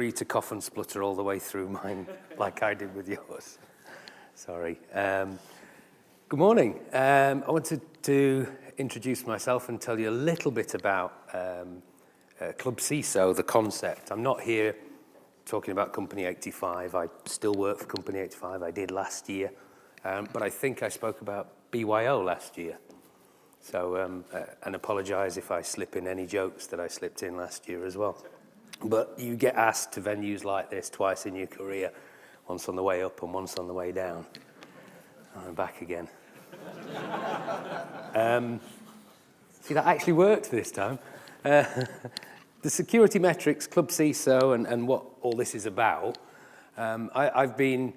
free to cough and splutter all the way through mine, like I did with yours. Sorry. Good morning. I wanted to introduce myself and tell you a little bit about Club CISO, the concept. I'm not here talking about Company 85. I still work for Company 85. I did last year. But I think I spoke about BYO last year. So, and apologise if I slip in any jokes that I slipped in last year as well. But you get asked to venues like this twice in your career, once on the way up and once on the way down. I'm back again. See, that actually worked this time. The security metrics, Club CISO, and what all this is about, I've been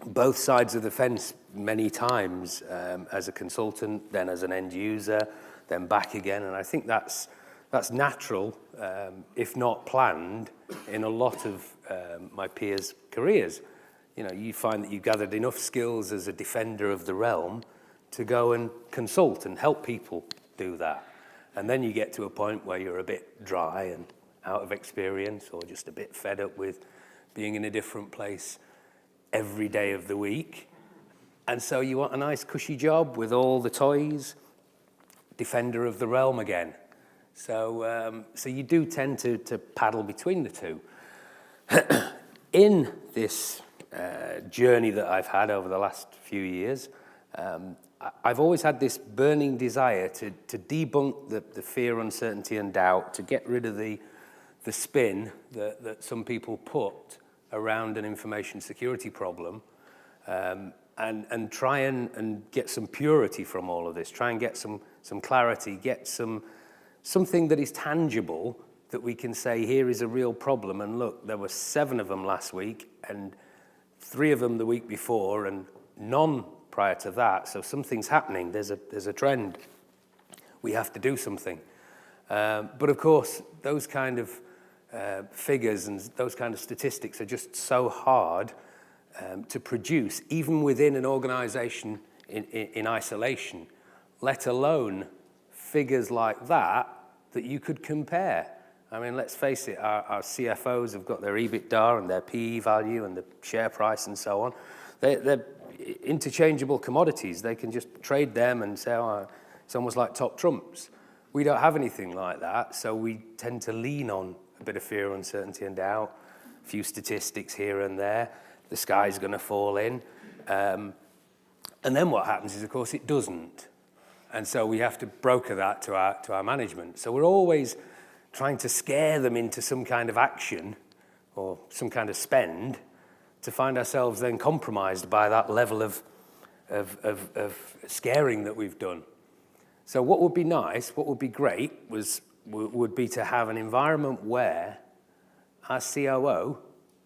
both sides of the fence many times as a consultant, then as an end user, then back again, and I think that's natural, if not planned, in a lot of my peers' careers. You know, you find that you've gathered enough skills as a defender of the realm to go and consult and help people do that. And then you get to a point where you're a bit dry and out of experience, or just a bit fed up with being in a different place every day of the week. And so you want a nice cushy job with all the toys, defender of the realm again. So you do tend to paddle between the two. In this journey that I've had over the last few years, I've always had this burning desire to debunk the fear, uncertainty, and doubt, to get rid of the spin that some people put around an information security problem, and try and get some purity from all of this, try and get some clarity, get something that is tangible, that we can say, here is a real problem, and look, there were 7 of them last week, and 3 of them the week before, and none prior to that, so something's happening, there's a trend. We have to do something. But of course, those kind of figures and those kind of statistics are just so hard to produce, even within an organization in isolation, let alone figures like that you could compare. I mean, let's face it, our CFOs have got their EBITDA and their PE value and the share price and so on. They're interchangeable commodities. They can just trade them and say, oh, it's almost like top trumps. We don't have anything like that, so we tend to lean on a bit of fear, uncertainty, and doubt, a few statistics here and there. The sky's going to fall in. And then what happens is, of course, it doesn't. And so we have to broker that to our management. So we're always trying to scare them into some kind of action or some kind of spend to find ourselves then compromised by that level of scaring that we've done. So what would be nice, what would be great, would be to have an environment where our COO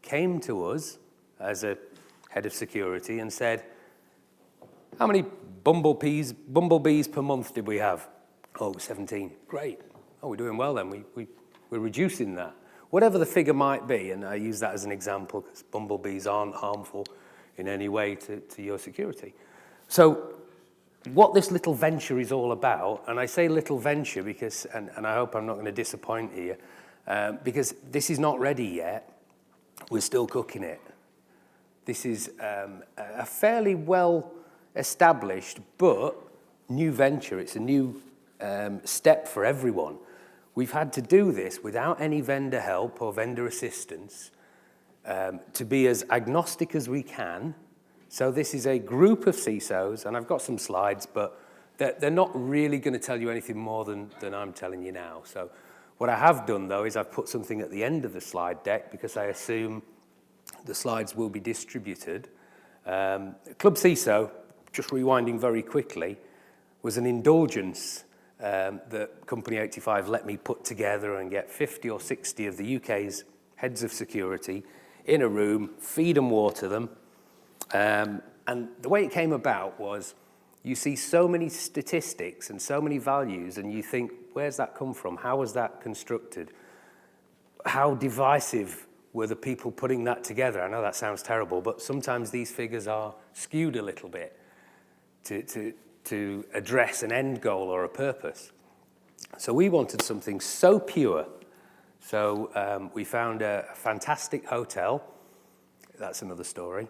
came to us as a head of security and said, how many bumblebees per month did we have? Oh, 17. Great. Oh, we're doing well then. We're reducing that. Whatever the figure might be, and I use that as an example because bumblebees aren't harmful in any way to your security. So what this little venture is all about, and I say little venture because, and I hope I'm not going to disappoint here, because this is not ready yet. We're still cooking it. This is a fairly well established but new venture. It's a new step for everyone. We've had to do this without any vendor help or vendor assistance, to be as agnostic as we can. So this is a group of CISOs, and I've got some slides, but they're not really going to tell you anything more than I'm telling you now. So what I have done, though, is I've put something at the end of the slide deck because I assume the slides will be distributed. Club CISO, just rewinding very quickly, was an indulgence that Company 85 let me put together and get 50 or 60 of the UK's heads of security in a room, feed and water them. And the way it came about was you see so many statistics and so many values and you think, where's that come from? How was that constructed? How divisive were the people putting that together? I know that sounds terrible, but sometimes these figures are skewed a little bit to address an end goal or a purpose. So we wanted something so pure, So we found a fantastic hotel. That's another story.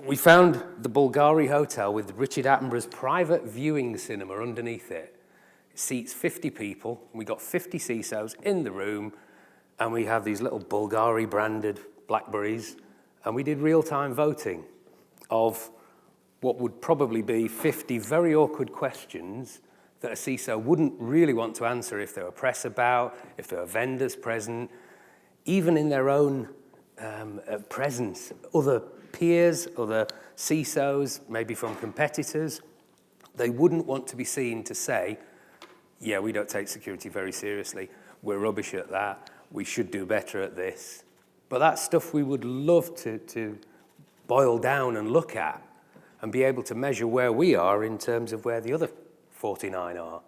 We found the Bulgari Hotel with Richard Attenborough's private viewing cinema underneath it. It seats 50 people. We got 50 CISOs in the room, and we have these little Bulgari branded Blackberries, and we did real-time voting of what would probably be 50 very awkward questions that a CISO wouldn't really want to answer if there were press about, if there were vendors present, even in their own presence. Other peers, other CISOs, maybe from competitors, they wouldn't want to be seen to say, yeah, we don't take security very seriously, we're rubbish at that, we should do better at this. But that's stuff we would love to boil down and look at and be able to measure where we are in terms of where the other 49 are.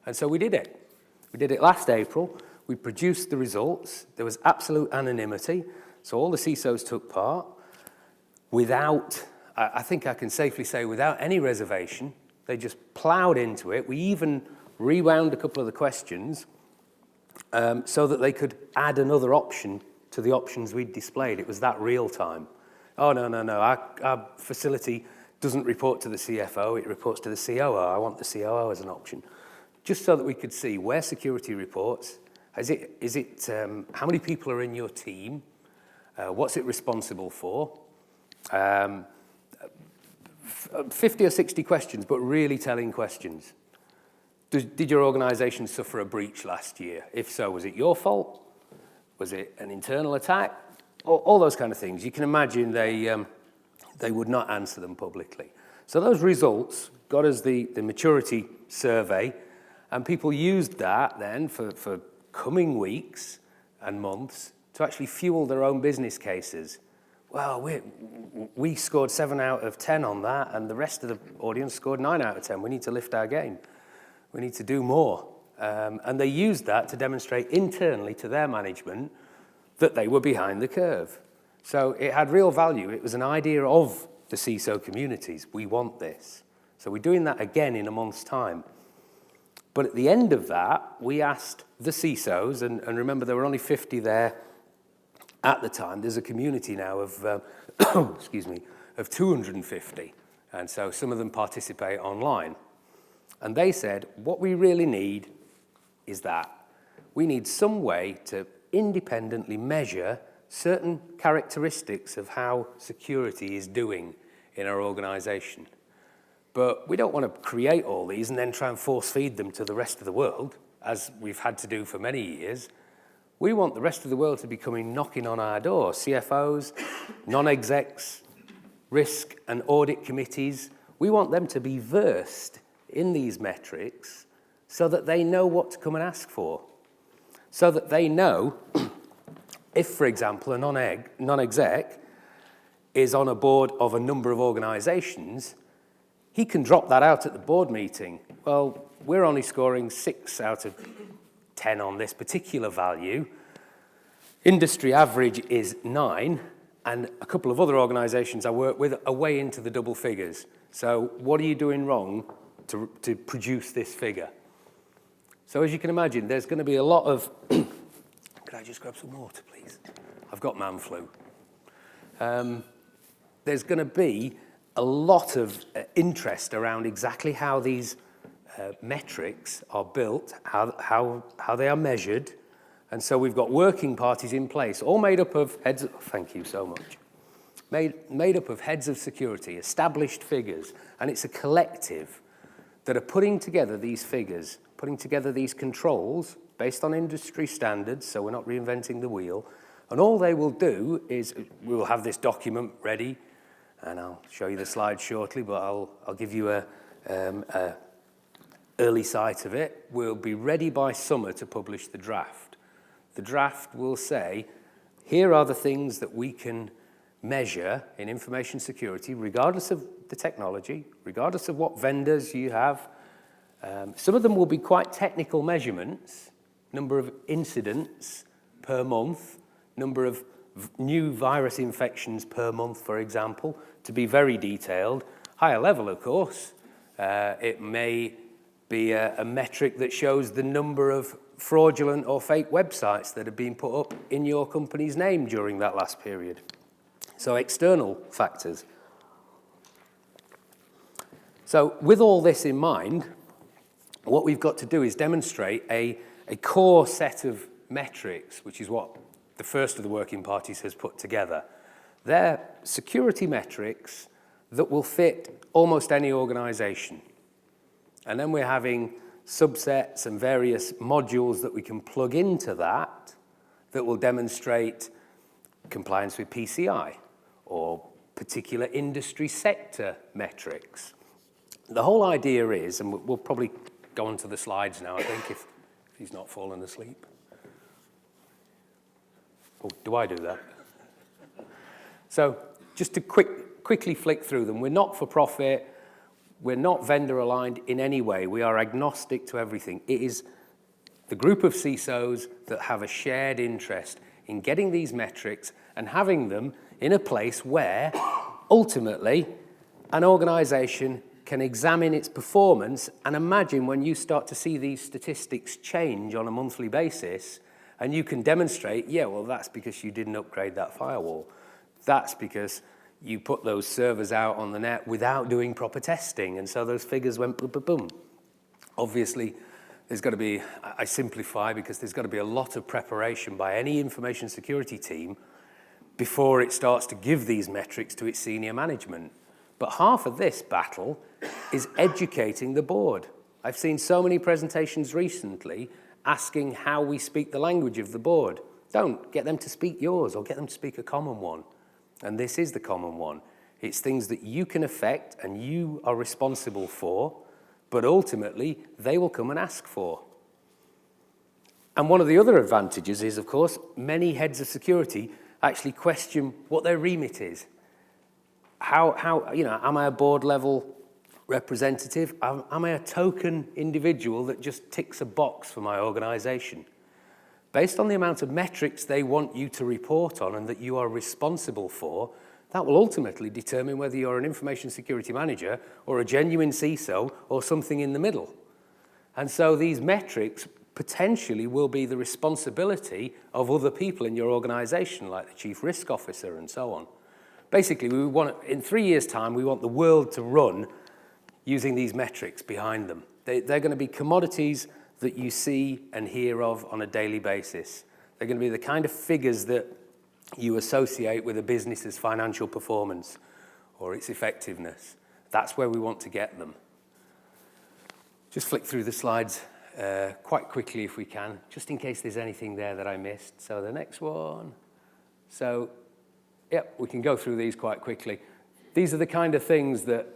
And so we did it. We did it last April. We produced the results. There was absolute anonymity. So all the CISOs took part without, I think I can safely say, without any reservation. They just plowed into it. We even rewound a couple of the questions so that they could add another option to the options we'd displayed. It was that real time. Oh, no, our facility doesn't report to the CFO, it reports to the COO. I want the COO as an option. Just so that we could see where security reports, how many people are in your team, what's it responsible for, 50 or 60 questions, but really telling questions. Did your organization suffer a breach last year? If so, was it your fault? Was it an internal attack? All those kind of things. You can imagine they would not answer them publicly. So those results got us the maturity survey, and people used that then for coming weeks and months to actually fuel their own business cases. Well, we scored 7 out of 10 on that, and the rest of the audience scored 9 out of 10. We need to lift our game. We need to do more. And they used that to demonstrate internally to their management that they were behind the curve. So it had real value. It was an idea of the CISO communities. We want this. So we're doing that again in a month's time. But at the end of that, we asked the CISOs, and remember there were only 50 there at the time. There's a community now of, excuse me, of 250. And so some of them participate online. And they said, what we really need is that. We need some way to independently measure certain characteristics of how security is doing in our organization. But we don't want to create all these and then try and force feed them to the rest of the world, as we've had to do for many years. We want the rest of the world to be coming knocking on our door. CFOs, non-execs, risk and audit committees. We want them to be versed in these metrics so that they know what to come and ask for. So that they know if, for example, a non-exec is on a board of a number of organizations, he can drop that out at the board meeting. Well, we're only scoring 6 out of 10 on this particular value. Industry average is 9, and a couple of other organizations I work with are way into the double figures. So what are you doing wrong to produce this figure? So as you can imagine, there's going to be a lot of... Could I just grab some water, please? I've got man flu. There's going to be a lot of interest around exactly how these metrics are built, how they are measured. And so we've got working parties in place, all made up of heads of, thank you so much, made up of heads of security, established figures, and it's a collective that are putting together these figures, putting together these controls based on industry standards, so we're not reinventing the wheel. And all they will do is, we will have this document ready, and I'll show you the slides shortly, but I'll give you a early sight of it. We'll be ready by summer to publish the draft. The draft will say, here are the things that we can measure in information security, regardless of the technology, regardless of what vendors you have. Some of them will be quite technical measurements, number of incidents per month, number of new virus infections per month, for example, to be very detailed. Higher level, of course. It may be a metric that shows the number of fraudulent or fake websites that have been put up in your company's name during that last period. So external factors. So with all this in mind, what we've got to do is demonstrate a core set of metrics, which is what the first of the working parties has put together. They're security metrics that will fit almost any organization. And then we're having subsets and various modules that we can plug into that will demonstrate compliance with PCI or particular industry sector metrics. The whole idea is, and we'll probably go on to the slides now, I think, if he's not fallen asleep. Oh, do I do that? So just to quickly flick through them, we're not for profit, we're not vendor aligned in any way, we are agnostic to everything. It is the group of CISOs that have a shared interest in getting these metrics and having them in a place where ultimately an organization can examine its performance and imagine when you start to see these statistics change on a monthly basis and you can demonstrate, yeah, well, that's because you didn't upgrade that firewall. That's because you put those servers out on the net without doing proper testing, and so those figures went boom, boom, boom. Obviously, there's got to be, I simplify because there's got to be a lot of preparation by any information security team before it starts to give these metrics to its senior management. But half of this battle is educating the board. I've seen so many presentations recently asking how we speak the language of the board. Don't get them to speak yours or get them to speak a common one. And this is the common one. It's things that you can affect and you are responsible for, but ultimately they will come and ask for. And one of the other advantages is, of course, many heads of security actually question what their remit is. How am I a board level representative? Am I a token individual that just ticks a box for my organization? Based on the amount of metrics they want you to report on and that you are responsible for, that will ultimately determine whether you're an information security manager or a genuine CISO or something in the middle. And so these metrics potentially will be the responsibility of other people in your organization, like the chief risk officer and so on. Basically, we want, in 3 years' time, we want the world to run using these metrics behind them. They're going to be commodities that you see and hear of on a daily basis. They're going to be the kind of figures that you associate with a business's financial performance or its effectiveness. That's where we want to get them. Just flick through the slides quite quickly if we can, just in case there's anything there that I missed. So the next one. So, yep, we can go through these quite quickly. These are the kind of things that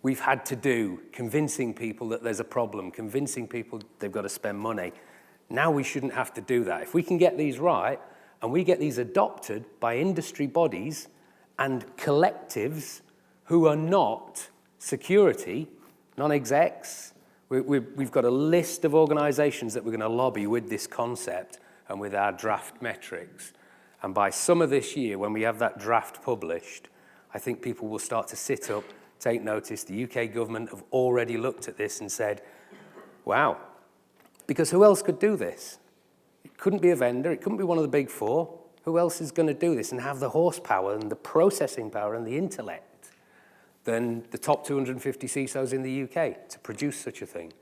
we've had to do, convincing people that there's a problem, convincing people they've got to spend money. Now we shouldn't have to do that. If we can get these right, and we get these adopted by industry bodies and collectives who are not security, non-execs, we've got a list of organizations that we're going to lobby with this concept and with our draft metrics. And by summer this year, when we have that draft published, I think people will start to sit up, take notice. The UK government have already looked at this and said, wow, because who else could do this? It couldn't be a vendor, it couldn't be one of the big four. Who else is going to do this and have the horsepower and the processing power and the intellect than the top 250 CISOs in the UK to produce such a thing?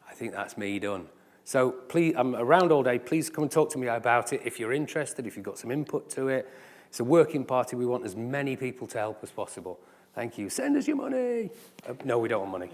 I think that's me done. So please, I'm around all day. Please come and talk to me about it if you're interested, if you've got some input to it. It's a working party. We want as many people to help as possible. Thank you. Send us your money. No, we don't want money.